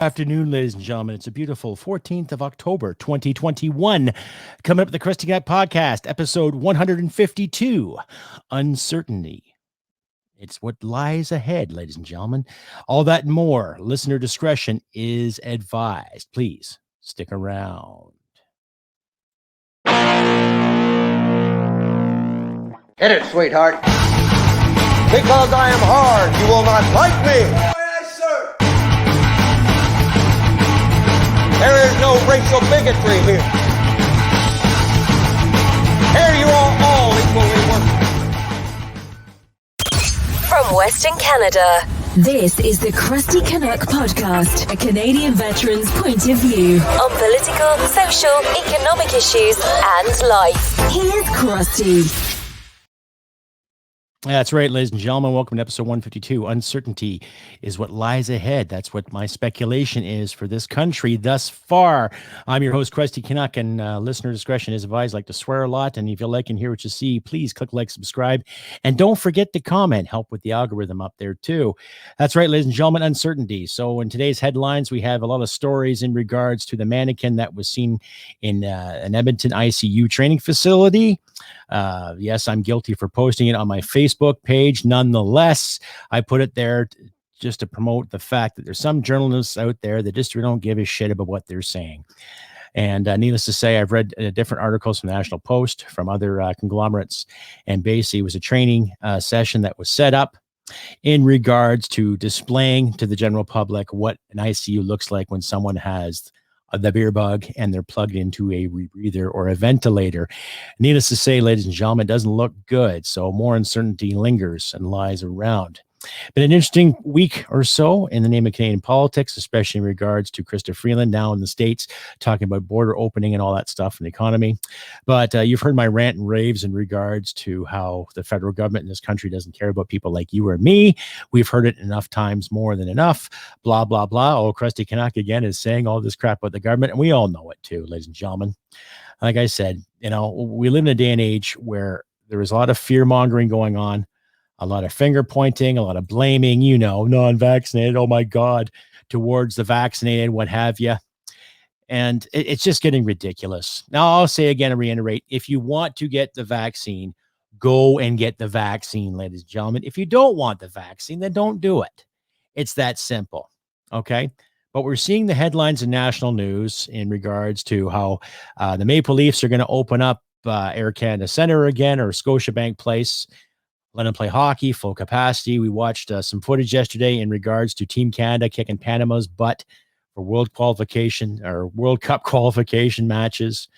Afternoon, ladies and gentlemen. It's a beautiful 14th of October, 2021. Coming up with the Crusty podcast, episode 152, Uncertainty. It's what lies ahead, ladies and gentlemen. All that and more. Listener discretion is advised. Please stick around. Hit it, sweetheart. Because I am hard, you will not like me. There is no racial bigotry here. Here you are all equally worthless. From Western Canada, this is the Crusty Canuck podcast, a Canadian veteran's point of view on political, social, economic issues and life. Here's Crusty. That's right, ladies and gentlemen. Welcome to episode 152. Uncertainty is what lies ahead. That's what my speculation is for this country thus far. I'm your host, Crusty Canuck, and listener discretion is advised. I like to swear a lot, and if you like and hear what you see, please click like, subscribe, and don't forget to comment. Help with the algorithm up there, too. That's right, ladies and gentlemen, uncertainty. So in today's headlines, we have a lot of stories in regards to the mannequin that was seen in an Edmonton ICU training facility. Yes, I'm guilty for posting it on my Facebook page. Nonetheless, I put it there just to promote the fact that there's some journalists out there that just don't give a shit about what they're saying. And needless to say, I've read different articles from the National Post, from other conglomerates, and basically it was a training session that was set up in regards to displaying to the general public what an ICU looks like when someone has the beer bug and they're plugged into a rebreather or a ventilator. Needless to say, ladies and gentlemen, it doesn't look good. So more uncertainty lingers and lies around. Been an interesting week or so in the name of Canadian politics, especially in regards to Krista Freeland now in the States, talking about border opening and all that stuff in the economy. But you've heard my rant and raves in regards to how the federal government in this country doesn't care about people like you or me. We've heard it enough times, more than enough, blah, blah, blah. Oh, Crusty Canuck again is saying all this crap about the government, and we all know it too, ladies and gentlemen. Like I said, we live in a day and age where there is a lot of fear-mongering going on, a lot of finger pointing, a lot of blaming, non-vaccinated, oh my God, towards the vaccinated, what have you. And it's just getting ridiculous. Now, I'll say again and reiterate, if you want to get the vaccine, go and get the vaccine, ladies and gentlemen. If you don't want the vaccine, then don't do it. It's that simple, okay? But we're seeing the headlines in national news in regards to how the Maple Leafs are going to open up Air Canada Centre again, or Scotiabank Place, let them play hockey, full capacity. We watched some footage yesterday in regards to Team Canada kicking Panama's butt for World Cup qualification matches.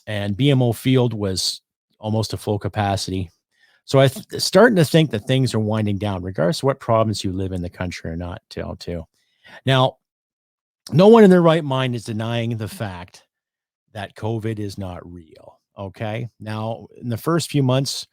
And BMO Field was almost a full capacity. So I'm starting to think that things are winding down, regardless of what province you live in the country or not, too. Now, no one in their right mind is denying the fact that COVID is not real, okay? Now, in the first few months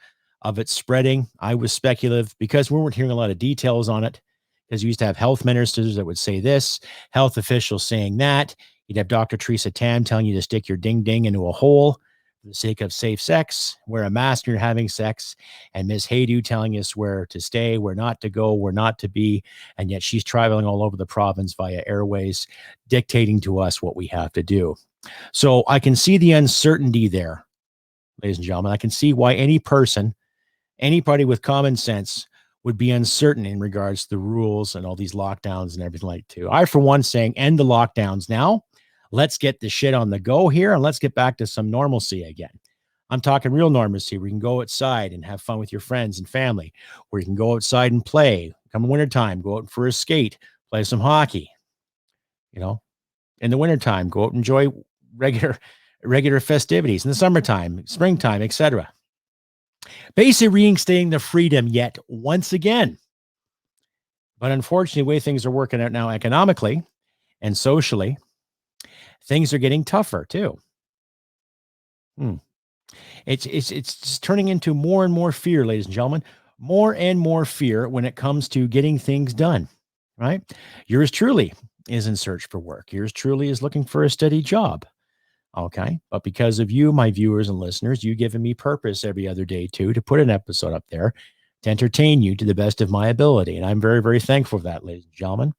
of it spreading, I was speculative because we weren't hearing a lot of details on it, because you used to have health ministers that would say this, health officials saying that. You'd have Dr. Theresa Tam telling you to stick your ding-ding into a hole for the sake of safe sex, wear a mask when you're having sex, and Ms. Haydu telling us where to stay, where not to go, where not to be, and yet she's traveling all over the province via airways, dictating to us what we have to do. So I can see the uncertainty there, ladies and gentlemen. I can see why anybody with common sense would be uncertain in regards to the rules and all these lockdowns and everything like that. I, for one, saying end the lockdowns now. Let's get the shit on the go here, and let's get back to some normalcy again. I'm talking real normalcy, where you can go outside and have fun with your friends and family, where you can go outside and play. Come wintertime, go out for a skate, play some hockey. In the wintertime, go out and enjoy regular festivities. In the summertime, springtime, etc. Basically reinstating the freedom yet once again. But unfortunately, the way things are working out now economically and socially, things are getting tougher too. It's just turning into more and more fear, ladies and gentlemen, more and more fear when it comes to getting things done, right? Yours truly is in search for work. Yours truly is looking for a steady job. Okay. But because of you, my viewers and listeners, you giving me purpose every other day too, to put an episode up there to entertain you to the best of my ability. And I'm very, very thankful for that, ladies and gentlemen.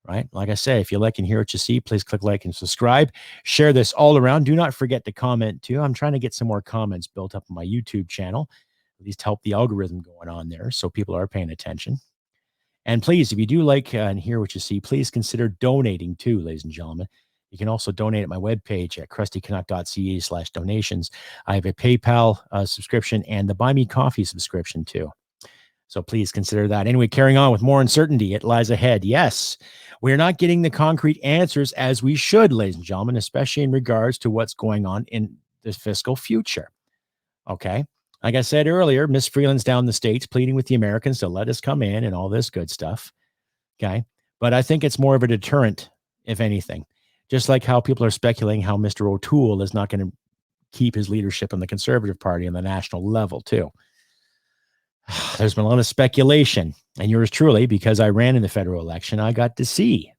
right? Like I say, if you like and hear what you see, please click like and subscribe. Share this all around. Do not forget to comment too. I'm trying to get some more comments built up on my YouTube channel, at least help the algorithm going on there so people are paying attention. And please, if you do like and hear what you see, please consider donating too, ladies and gentlemen. You can also donate at my webpage at crustycanuck.ca/donations. I have a PayPal subscription and the Buy Me Coffee subscription too. So please consider that. Anyway, carrying on with more uncertainty, it lies ahead. Yes, we're not getting the concrete answers as we should, ladies and gentlemen, especially in regards to what's going on in the fiscal future. Okay. Like I said earlier, Miss Freeland's down in the States pleading with the Americans to let us come in and all this good stuff. Okay. But I think it's more of a deterrent, if anything. Just like how people are speculating how Mr. O'Toole is not going to keep his leadership in the Conservative Party on the national level, too. There's been a lot of speculation, and yours truly, because I ran in the federal election, I got to see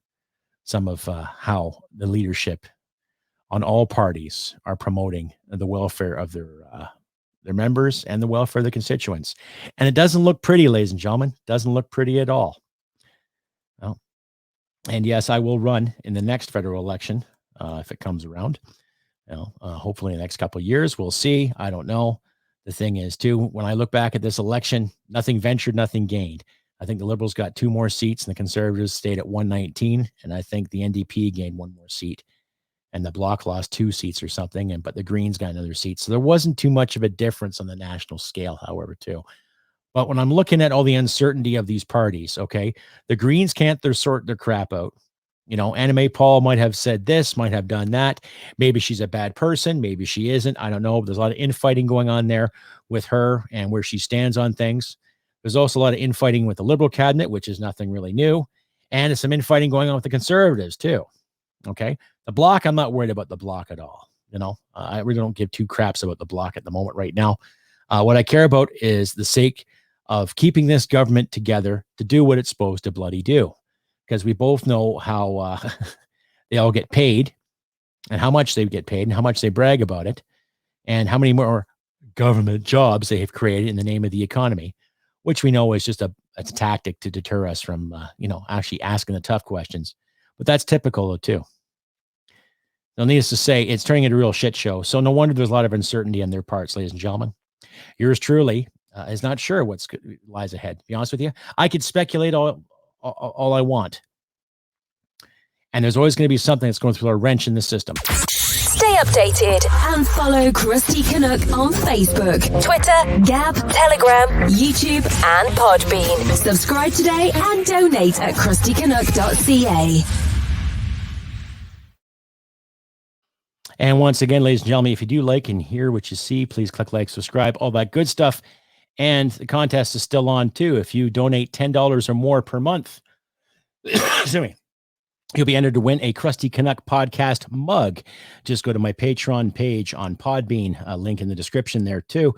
some of how the leadership on all parties are promoting the welfare of their members and the welfare of the constituents. And it doesn't look pretty, ladies and gentlemen. Doesn't look pretty at all. Well, and yes, I will run in the next federal election if it comes around. Hopefully in the next couple of years, we'll see. I don't know. The thing is, too, when I look back at this election, nothing ventured, nothing gained. I think the Liberals got 2 more seats and the Conservatives stayed at 119. And I think the NDP gained 1 more seat and the Bloc lost 2 seats or something. But the Greens got another seat. So there wasn't too much of a difference on the national scale, however, too. But when I'm looking at all the uncertainty of these parties, okay, the Greens can't sort their crap out. Anna May Paul might have said this, might have done that. Maybe she's a bad person. Maybe she isn't. I don't know. There's a lot of infighting going on there with her and where she stands on things. There's also a lot of infighting with the Liberal cabinet, which is nothing really new. And there's some infighting going on with the Conservatives too. Okay. The Bloc, I'm not worried about the Bloc at all. I really don't give 2 craps about the Bloc at the moment right now. What I care about is the sake of keeping this government together to do what it's supposed to bloody do. Because we both know how they all get paid and how much they get paid and how much they brag about it and how many more government jobs they have created in the name of the economy, which we know is just a tactic to deter us from, actually asking the tough questions. But that's typical, too. Now, needless to say, it's turning into a real shit show. So no wonder there's a lot of uncertainty on their parts, ladies and gentlemen. Yours truly is not sure what lies ahead. To be honest with you, I could speculate all I want. And there's always going to be something that's going to throw a wrench in the system. Stay updated and follow Crusty Canuck on Facebook, Twitter, Gab, Telegram, YouTube, and Podbean. Subscribe today and donate at crustycanuck.ca. And once again, ladies and gentlemen, if you do like and hear what you see, please click like, subscribe, all that good stuff. And the contest is still on too. If you donate $10 or more per month, excuse me, you'll be entered to win a Crusty Canuck podcast mug. Just go to my Patreon page on Podbean, link in the description there too.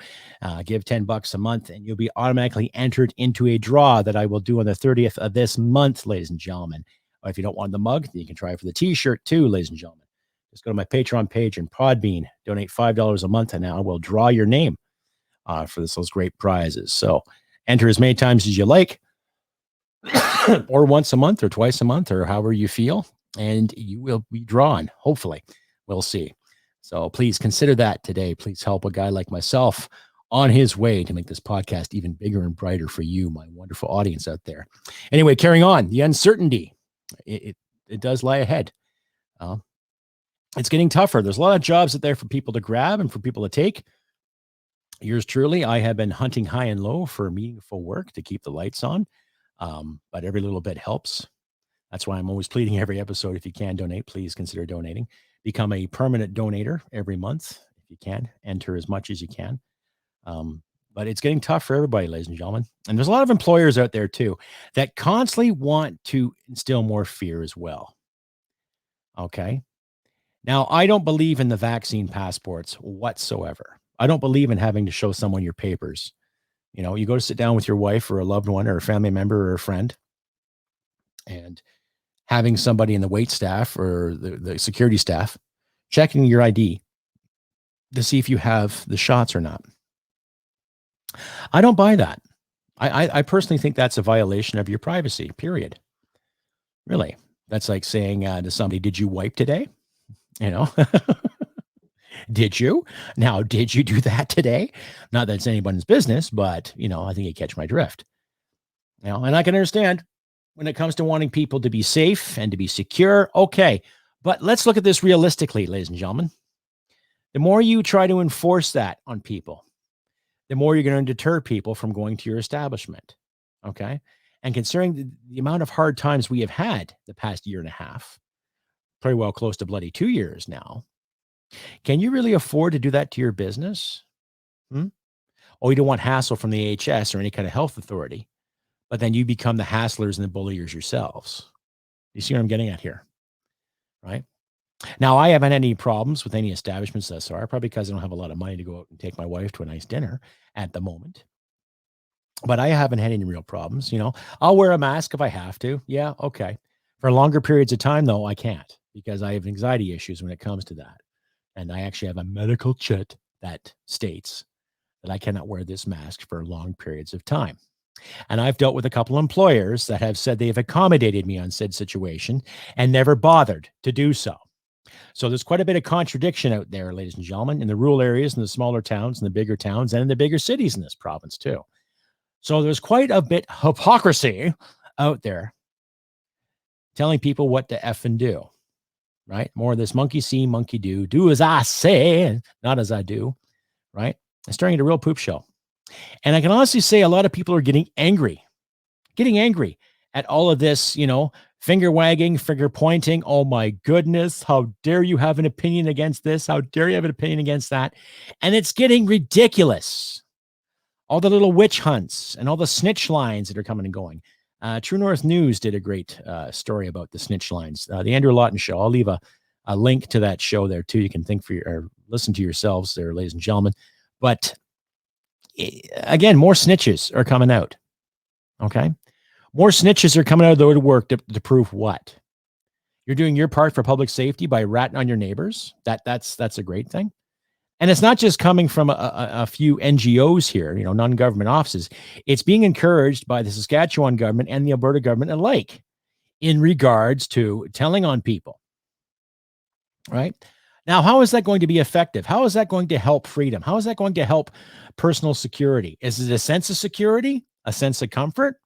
Give $10 a month and you'll be automatically entered into a draw that I will do on the 30th of this month, ladies and gentlemen. Or if you don't want the mug, then you can try for the t-shirt too, ladies and gentlemen. Just go to my Patreon page and Podbean, donate $5 a month, and I will draw your name for those great prizes. So enter as many times as you like, or once a month or twice a month or however you feel, and you will be drawn. Hopefully, we'll see. So please consider that today. Please help a guy like myself on his way to make this podcast even bigger and brighter for you, my wonderful audience out there. Anyway, carrying on, the uncertainty, it does lie ahead. It's getting tougher. There's a lot of jobs out there for people to grab and for people to take. Yours truly, I have been hunting high and low for meaningful work to keep the lights on, but every little bit helps. That's why I'm always pleading every episode, if you can donate, please consider donating. Become a permanent donator every month, if you can. Enter as much as you can. But it's getting tough for everybody, ladies and gentlemen. And there's a lot of employers out there, too, that constantly want to instill more fear as well. Okay? Now, I don't believe in the vaccine passports whatsoever. I don't believe in having to show someone your papers. You go to sit down with your wife or a loved one or a family member or a friend, and having somebody in the wait staff or the security staff checking your ID to see if you have the shots or not. I don't buy that. I personally think that's a violation of your privacy, period. Really. That's like saying to somebody, did you wipe today? You know, did you? Now, did you do that today? Not that it's anyone's business, but, I think you catch my drift. And I can understand when it comes to wanting people to be safe and to be secure. Okay. But let's look at this realistically, ladies and gentlemen. The more you try to enforce that on people, the more you're going to deter people from going to your establishment. Okay. And considering the amount of hard times we have had the past year and a half, pretty well close to bloody 2 years now, can you really afford to do that to your business? Oh, you don't want hassle from the AHS or any kind of health authority, but then you become the hasslers and the bulliers yourselves. You see what I'm getting at here, right? Now, I haven't had any problems with any establishments thus far, probably because I don't have a lot of money to go out and take my wife to a nice dinner at the moment. But I haven't had any real problems. I'll wear a mask if I have to. Yeah, okay. For longer periods of time, though, I can't because I have anxiety issues when it comes to that. And I actually have a medical chit that states that I cannot wear this mask for long periods of time. And I've dealt with a couple employers that have said they have accommodated me on said situation and never bothered to do so. So there's quite a bit of contradiction out there, ladies and gentlemen, in the rural areas, in the smaller towns, in the bigger towns, and in the bigger cities in this province too. So there's quite a bit of hypocrisy out there telling people what to F and do, right? More of this monkey see, monkey do as I say, and not as I do, right? It's turning into a real poop show. And I can honestly say a lot of people are getting angry at all of this, finger wagging, finger pointing. Oh my goodness. How dare you have an opinion against this? How dare you have an opinion against that? And it's getting ridiculous. All the little witch hunts and all the snitch lines that are coming and going. True North News did a great story about the snitch lines. The Andrew Lawton show. I'll leave a link to that show there too. You can listen to yourselves there, ladies and gentlemen. But again, more snitches are coming out. Okay. More snitches are coming out of the woodwork to prove what? You're doing your part for public safety by ratting on your neighbors. That's a great thing. And it's not just coming from a few NGOs here, non-government offices. It's being encouraged by the Saskatchewan government and the Alberta government alike in regards to telling on people. Right? Now, how is that going to be effective? How is that going to help freedom? How is that going to help personal security? Is it a sense of security? A sense of comfort?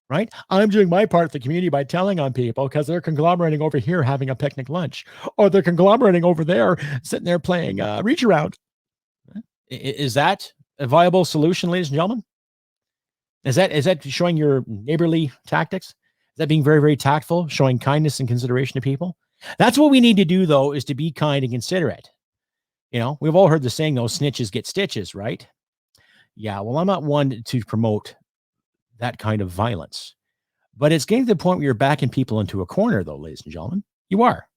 Right? I'm doing my part of the community by telling on people because they're conglomerating over here having a picnic lunch, or they're conglomerating over there sitting there playing reach around. Is that a viable solution, ladies and gentlemen? Is that showing your neighborly tactics? Is that being very, very tactful, showing kindness and consideration to people? That's what we need to do, though, is to be kind and considerate. We've all heard the saying, though, snitches get stitches, right? Yeah, well, I'm not one to promote that kind of violence. But it's getting to the point where you're backing people into a corner, though, ladies and gentlemen. You are.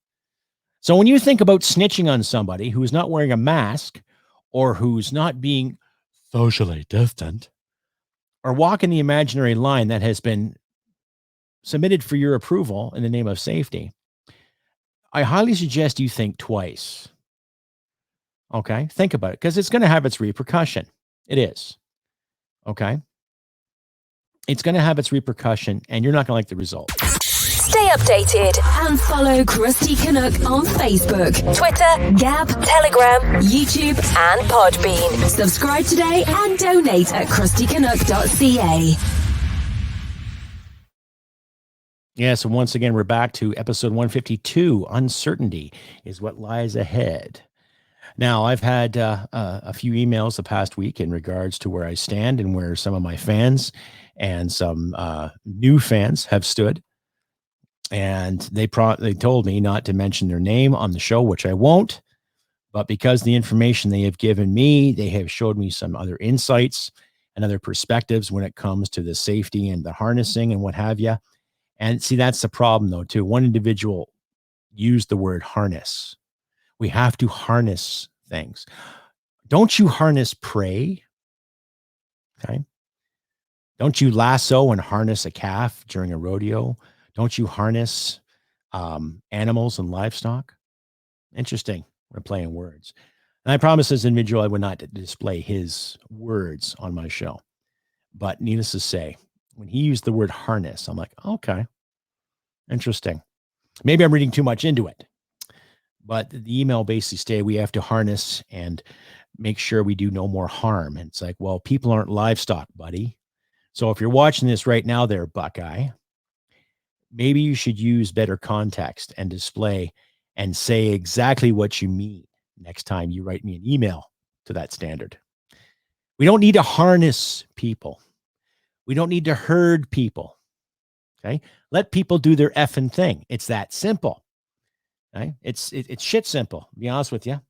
So when you think about snitching on somebody who's not wearing a mask or who's not being socially distant or walking the imaginary line that has been submitted for your approval in the name of safety, I highly suggest you think twice. Okay? Think about it because it's going to have its repercussion. It is. Okay? It's going to have its repercussion, and you're not going to like the result. Stay updated and follow Crusty Canuck on Facebook, Twitter, Gab, Telegram, YouTube, and Podbean. Subscribe today and donate at crustycanuck.ca. Yeah, so once again, we're back to episode 152. Uncertainty is what lies ahead. Now, I've had a few emails the past week in regards to where I stand and where some of my fans and some new fans have stood. And they told me not to mention their name on the show, which I won't. But because the information they have given me, they have showed me some other insights and other perspectives when it comes to the safety and the harnessing and what have you. And see, that's the problem, though, too. One individual used the word harness. We have to harness things. Don't you harness prey? Okay. Don't you lasso and harness a calf during a rodeo? Don't you harness animals and livestock? Interesting. We're playing words. And I promised this individual I would not display his words on my show. But needless to say, when he used the word harness, I'm like, okay, interesting. Maybe I'm reading too much into it, but the email basically stated we have to harness and make sure we do no more harm. And it's like, well, people aren't livestock, buddy. So if you're watching this right now there, Buckeye, maybe you should use better context and display and say exactly what you mean next time you write me an email to that standard. We don't need to harness people. We don't need to herd people. Okay. Let people do their effing thing. It's that simple. Okay. It's shit simple, to be honest with you.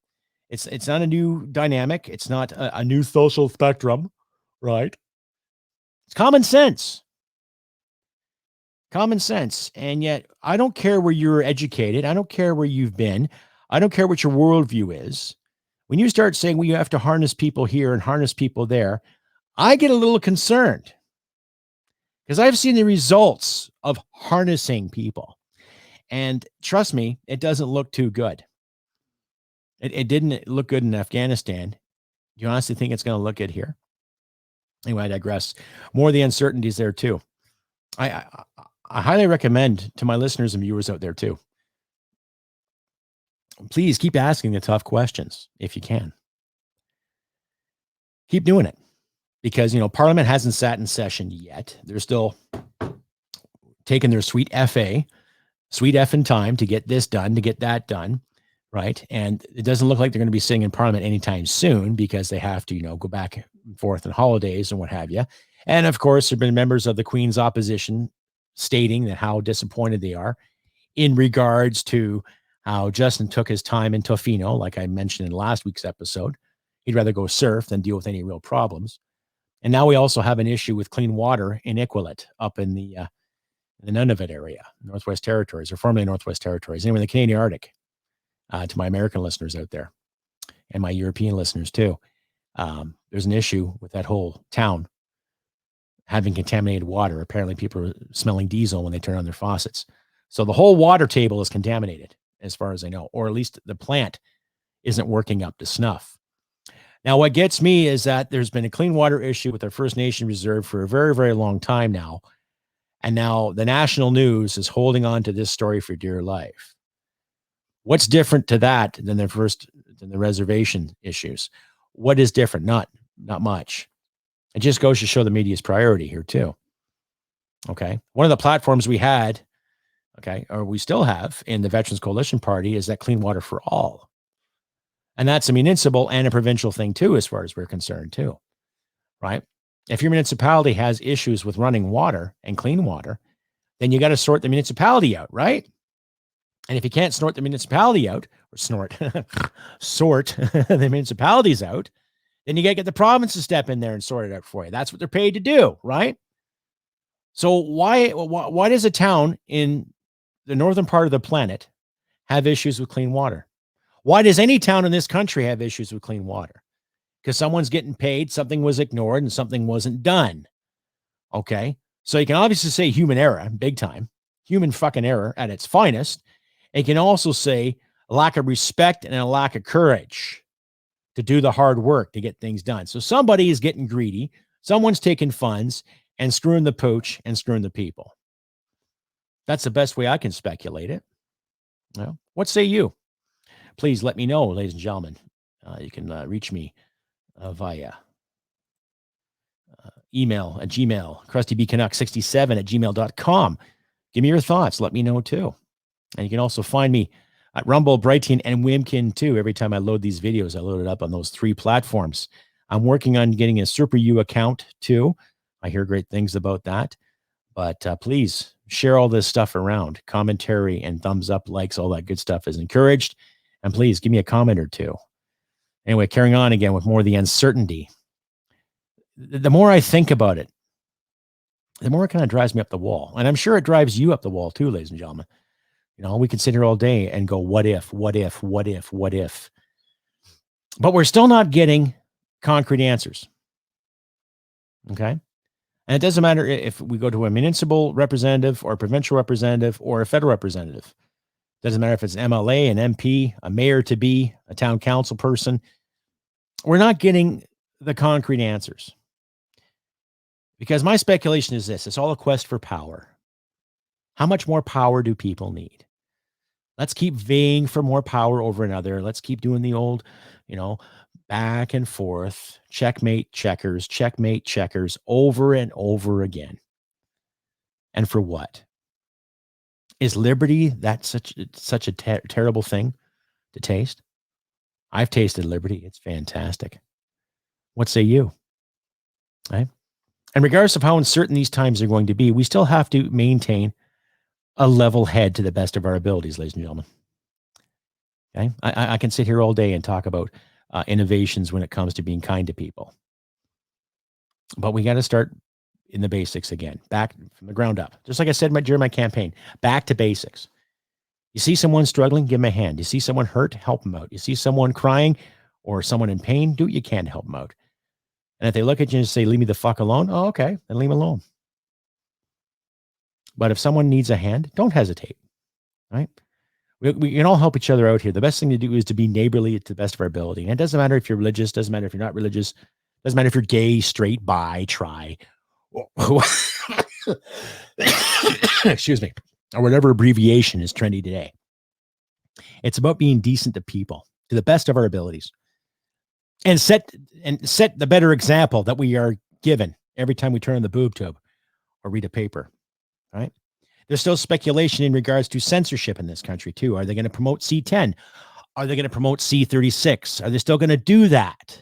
It's not a new dynamic. It's not a new social spectrum, right? It's common sense. Common sense. And yet I don't care where you're educated. I don't care where you've been. I don't care what your worldview is. When you start saying, well, you have to harness people here and harness people there, I get a little concerned because I've seen the results of harnessing people. And trust me, it doesn't look too good. It didn't look good in Afghanistan. Do you honestly think it's going to look good here? Anyway, I digress. More of the uncertainties there too. I highly recommend to my listeners and viewers out there too. Please keep asking the tough questions if you can. Keep doing it because, Parliament hasn't sat in session yet. They're still taking their sweet effing time to get this done, to get that done. Right. And it doesn't look like they're going to be sitting in Parliament anytime soon because they have to, go back and forth on holidays and what have you. And of course, there have been members of the Queen's opposition stating that how disappointed they are in regards to how Justin took his time in Tofino, like I mentioned in last week's episode. He'd rather go surf than deal with any real problems. And now we also have an issue with clean water in Iqaluit up in the Nunavut area, Northwest Territories, or formerly Northwest Territories, anyway, the Canadian Arctic. To my American listeners out there and my European listeners too. There's an issue with that whole town having contaminated water. Apparently people are smelling diesel when they turn on their faucets. So the whole water table is contaminated as far as I know, or at least the plant isn't working up to snuff. Now, what gets me is that there's been a clean water issue with our First Nation reserve for a very, very long time now. And now the national news is holding on to this story for dear life. What's different to that than the reservation issues? What is different? Not much. It just goes to show the media's priority here too. Okay. One of the platforms we had, or we still have in the Veterans Coalition Party is that Clean Water for All. And that's a municipal and a provincial thing too, as far as we're concerned too. Right. If your municipality has issues with running water and clean water, then you got to sort the municipality out, right? And if you can't sort the municipality out, or sort the municipalities out, then you got to get the province to step in there and sort it out for you. That's what they're paid to do, right? So why does a town in the northern part of the planet have issues with clean water? Why does any town in this country have issues with clean water? Because someone's getting paid, something was ignored, and something wasn't done. Okay? So you can obviously say human error, big time. Human fucking error at its finest. And you can also say a lack of respect and a lack of courage to do the hard work to get things done. So somebody is getting greedy. Someone's taking funds and screwing the pooch and screwing the people. That's the best way I can speculate it. Well, what say you? Please let me know, ladies and gentlemen. You can reach me via email at Gmail, crustybcanuck67@gmail.com. Give me your thoughts. Let me know too. And you can also find me at Rumble, Brighton, and Wimkin too. Every time I load these videos, I load it up on those 3 platforms. I'm working on getting a Super U account too. I hear great things about that. But please share all this stuff around. Commentary and thumbs up, likes, all that good stuff is encouraged. And please give me a comment or two. Anyway, carrying on again with more of the uncertainty. The more I think about it, the more it kind of drives me up the wall. And I'm sure it drives you up the wall too, ladies and gentlemen. We can sit here all day and go, what if, what if, what if, what if? But we're still not getting concrete answers. Okay? And it doesn't matter if we go to a municipal representative or a provincial representative or a federal representative. It doesn't matter if it's an MLA, an MP, a mayor-to-be, a town council person. We're not getting the concrete answers. Because my speculation is this. It's all a quest for power. How much more power do people need? Let's keep vying for more power over another. Let's keep doing the old, back and forth, checkmate checkers over and over again. And for what? Is liberty that such a terrible thing to taste? I've tasted liberty. It's fantastic. What say you? Right? And regardless of how uncertain these times are going to be, we still have to maintain a level head to the best of our abilities, ladies and gentlemen. Okay, I can sit here all day and talk about innovations when it comes to being kind to people, but we got to start in the basics again, back from the ground up. Just like I said during my campaign, back to basics. You see someone struggling, give them a hand. You see someone hurt, help them out. You see someone crying or someone in pain, do what you can to help them out. And if they look at you and say, leave me the fuck alone, oh, okay, then leave them alone. But if someone needs a hand, don't hesitate, right? We can all help each other out here. The best thing to do is to be neighborly to the best of our ability. And it doesn't matter if you're religious, doesn't matter if you're not religious, doesn't matter if you're gay, straight, bi, tri, excuse me, or whatever abbreviation is trendy today. It's about being decent to people to the best of our abilities and set the better example that we are given every time we turn on the boob tube or read a paper, right? There's still speculation in regards to censorship in this country too. Are they going to promote C10? Are they going to promote C36? Are they still going to do that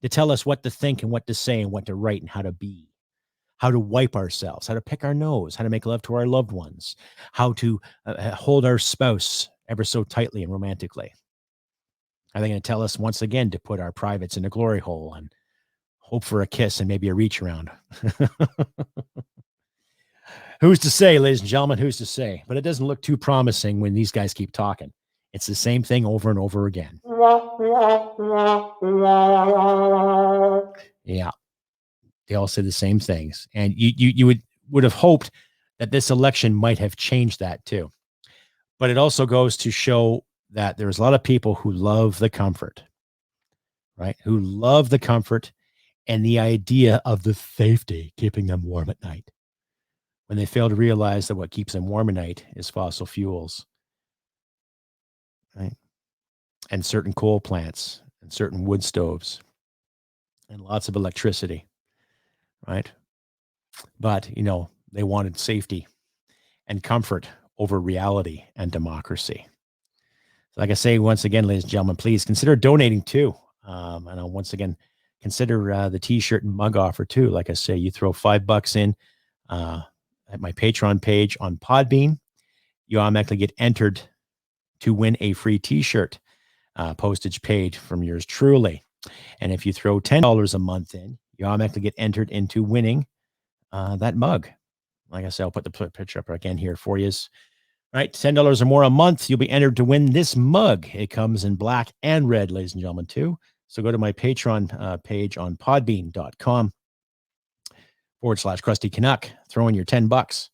to tell us what to think and what to say and what to write and how to be, how to wipe ourselves, how to pick our nose, how to make love to our loved ones, how to hold our spouse ever so tightly and romantically? Are they going to tell us once again to put our privates in a glory hole and hope for a kiss and maybe a reach around? Who's to say, ladies and gentlemen, who's to say? But it doesn't look too promising when these guys keep talking. It's the same thing over and over again. Yeah. They all say the same things. And you would have hoped that this election might have changed that too. But it also goes to show that there's a lot of people who love the comfort, right? Who love the comfort and the idea of the safety keeping them warm at night, when they fail to realize that what keeps them warm at night is fossil fuels, right? And certain coal plants and certain wood stoves and lots of electricity, right? But, they wanted safety and comfort over reality and democracy. So like I say, once again, ladies and gentlemen, please consider donating too. And I'll once again consider the t-shirt and mug offer too. Like I say, you throw $5 in at my Patreon page on Podbean, you automatically get entered to win a free t-shirt, postage paid from yours truly. And if you throw $10 a month in, you automatically get entered into winning that mug. Like I said, I'll put the picture up again here for you. Right, $10 or more a month, you'll be entered to win this mug. It comes in black and red, ladies and gentlemen, too. So go to my Patreon page on podbean.com/Crusty Canuck. Throw in your $10.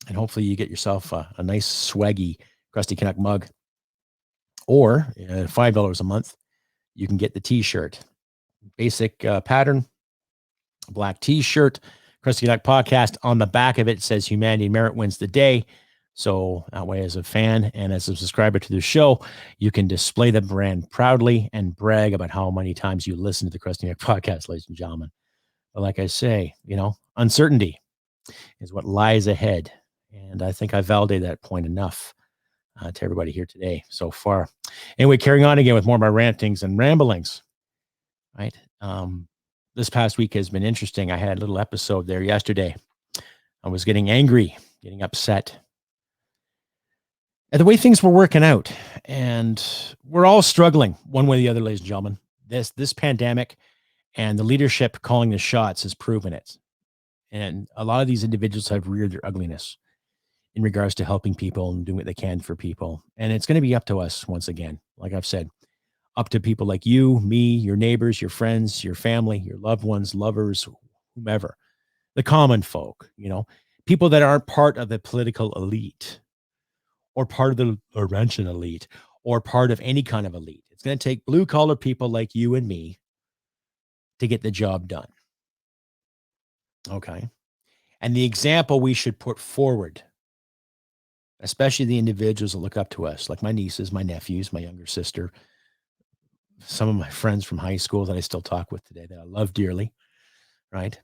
And hopefully you get yourself a nice swaggy Crusty Canuck mug. Or $5 a month, you can get the t-shirt. Basic pattern, black t-shirt, Crusty Canuck podcast. On the back of it says humanity and merit wins the day. So that way, as a fan and as a subscriber to the show, you can display the brand proudly and brag about how many times you listen to the Crusty Canuck podcast, ladies and gentlemen. But like I say, uncertainty is what lies ahead. And I think I validated that point enough to everybody here today so far. Anyway, carrying on again with more of my rantings and ramblings, right? This past week has been interesting. I had a little episode there yesterday. I was getting angry, getting upset at the way things were working out. And we're all struggling one way or the other, ladies and gentlemen. This pandemic and the leadership calling the shots has proven it. And a lot of these individuals have reared their ugliness in regards to helping people and doing what they can for people. And it's going to be up to us once again, like I've said, up to people like you, me, your neighbors, your friends, your family, your loved ones, lovers, whomever, the common folk, people that aren't part of the political elite or part of the Laurentian elite or part of any kind of elite. It's going to take blue collar people like you and me to get the job done. Okay. And the example we should put forward especially the individuals that look up to us, like my nieces, my nephews, my younger sister, some of my friends from high school that I still talk with today that I love dearly, right?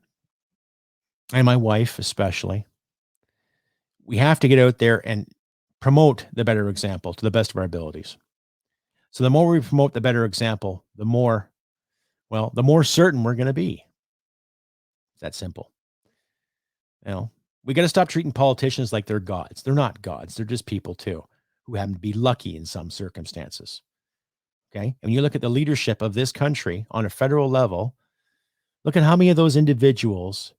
And my wife, especially. We have to get out there and promote the better example to the best of our abilities. So the more we promote the better example, the more certain we're going to be. It's that simple. We got to stop treating politicians like they're gods. They're not gods. They're just people too, who happen to be lucky in some circumstances. Okay. And when you look at the leadership of this country on a federal level, look at how many of those individuals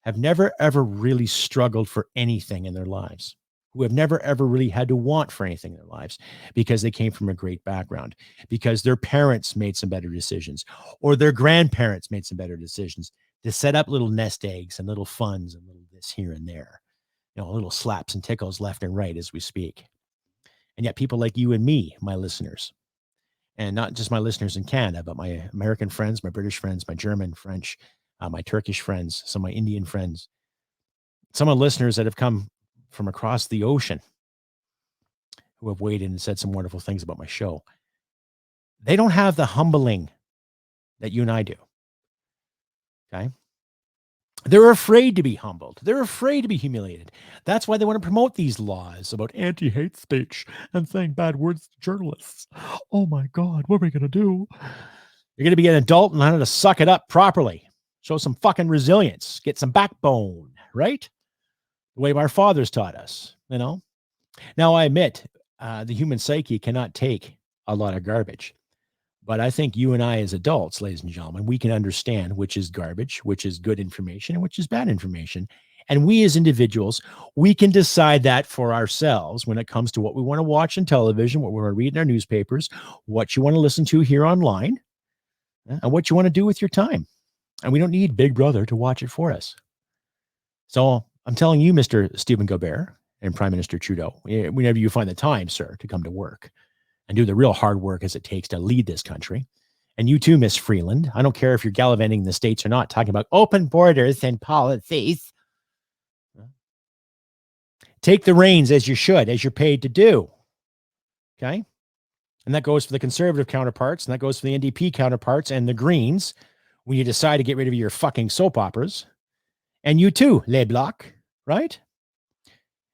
have never, ever really struggled for anything in their lives, who have never, ever really had to want for anything in their lives because they came from a great background, because their parents made some better decisions or their grandparents made some better decisions to set up little nest eggs and little funds and little this here and there, little slaps and tickles left and right as we speak. And yet people like you and me, my listeners, and not just my listeners in Canada, but my American friends, my British friends, my German, French, my Turkish friends, some of my Indian friends, some of the listeners that have come from across the ocean who have weighed in and said some wonderful things about my show. They don't have the humbling that you and I do. Okay. They're afraid to be humbled. They're afraid to be humiliated. That's why they want to promote these laws about anti-hate speech and saying bad words to journalists. Oh my God, what are we going to do? You're going to be an adult and learn how to suck it up properly. Show some fucking resilience. Get some backbone, right? The way our fathers taught us, Now I admit the human psyche cannot take a lot of garbage. But I think you and I as adults, ladies and gentlemen, we can understand which is garbage, which is good information, and which is bad information. And we as individuals, we can decide that for ourselves when it comes to what we want to watch on television, what we want to read in our newspapers, what you want to listen to here online, and what you want to do with your time. And we don't need Big Brother to watch it for us. So I'm telling you, Mr. Stephen Gobert and Prime Minister Trudeau, whenever you find the time, sir, to come to work and do the real hard work as it takes to lead this country. And you too, Miss Freeland. I don't care if you're gallivanting the States or not, talking about open borders and policies. Take the reins as you should, as you're paid to do. Okay? And that goes for the Conservative counterparts, and that goes for the NDP counterparts and the Greens when you decide to get rid of your fucking soap operas. And you too, Les Blocs, right?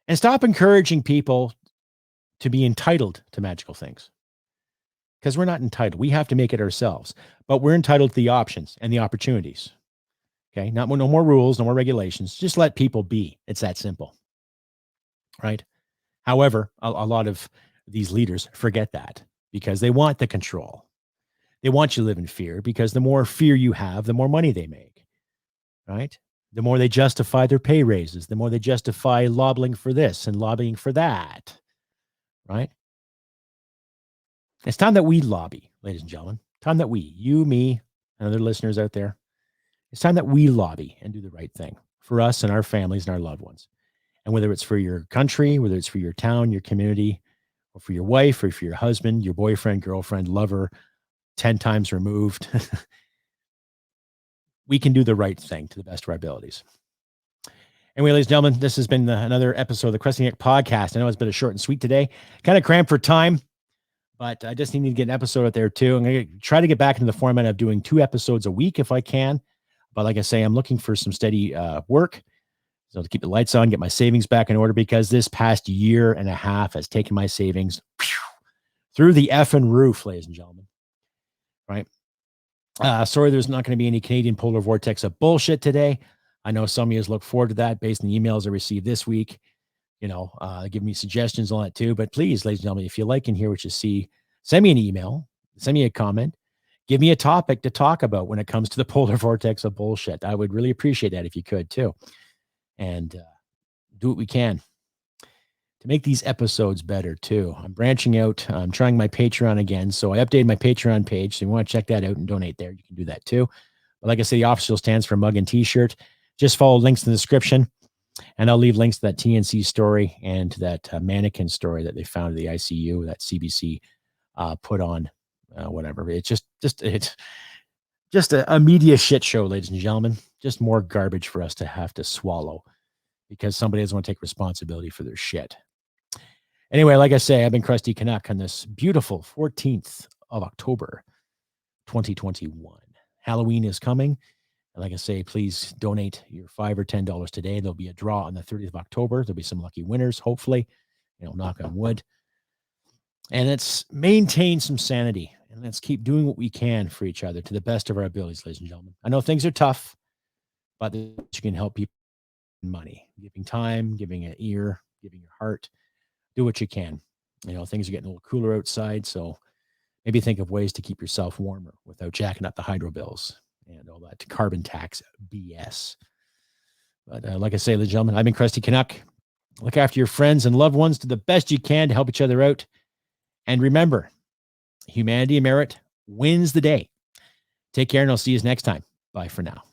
And stop encouraging people to be entitled to magical things, because we're not entitled. We have to make it ourselves, but we're entitled to the options and the opportunities. Okay. No more rules, no more regulations. Just let people be. It's that simple. Right. However, a lot of these leaders forget that because they want the control. They want you to live in fear because the more fear you have, the more money they make. Right. The more they justify their pay raises, the more they justify lobbying for this and lobbying for that. Right? It's time that we lobby, ladies and gentlemen. Time that you, me, and other listeners out there, it's time that we lobby and do the right thing for us and our families and our loved ones. And whether it's for your country, whether it's for your town, your community, or for your wife, or for your husband, your boyfriend, girlfriend, lover, 10 times removed, we can do the right thing to the best of our abilities. Anyway, ladies and gentlemen, this has been another episode of the Crusty Canuck podcast. I know it's been a short and sweet today, kind of cramped for time, but I just need to get an episode out there too. I'm going to try to get back into the format of doing 2 episodes a week if I can. But like I say, I'm looking for some steady work. So to keep the lights on, get my savings back in order, because this past year and a half has taken my savings through the effing roof, ladies and gentlemen. Right? Sorry, there's not going to be any Canadian polar vortex of bullshit today. I know some of you look forward to that based on the emails I received this week. Give me suggestions on that too. But please, ladies and gentlemen, if you like and hear what you see, send me an email, send me a comment, give me a topic to talk about when it comes to the polar vortex of bullshit. I would really appreciate that if you could too. And do what we can to make these episodes better too. I'm branching out. I'm trying my Patreon again. So I updated my Patreon page. So if you want to check that out and donate there, you can do that too. But like I say, the official stands for mug and t-shirt. Just follow links in the description. And I'll leave links to that TNC story and to that mannequin story that they found at the ICU, that CBC put on, whatever. It's just a media shit show, ladies and gentlemen. Just more garbage for us to have to swallow because somebody doesn't want to take responsibility for their shit. Anyway, like I say, I've been Crusty Canuck on this beautiful 14th of October, 2021. Halloween is coming. And like I say, please donate your $5 or $10 today. There'll be a draw on the 30th of October. There'll be some lucky winners, hopefully. Knock on wood. And let's maintain some sanity. And let's keep doing what we can for each other to the best of our abilities, ladies and gentlemen. I know things are tough, but you can help people with money, giving time, giving an ear, giving your heart. Do what you can. Things are getting a little cooler outside, so maybe think of ways to keep yourself warmer without jacking up the hydro bills and all that carbon tax BS. But like I say, ladies and gentlemen, I've been Crusty Canuck. Look after your friends and loved ones to the best you can to help each other out. And remember, humanity and merit wins the day. Take care, and I'll see you next time. Bye for now.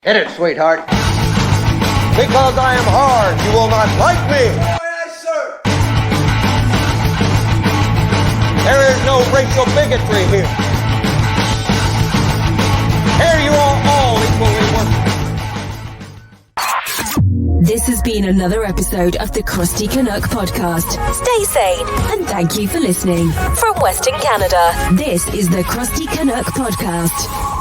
Hit it, sweetheart. Because I am hard, you will not like me. Yes, sir. There is no racial bigotry here. Here you are all equally worthless. This has been another episode of the Crusty Canuck podcast. Stay sane and thank you for listening. From Western Canada, this is the Crusty Canuck podcast.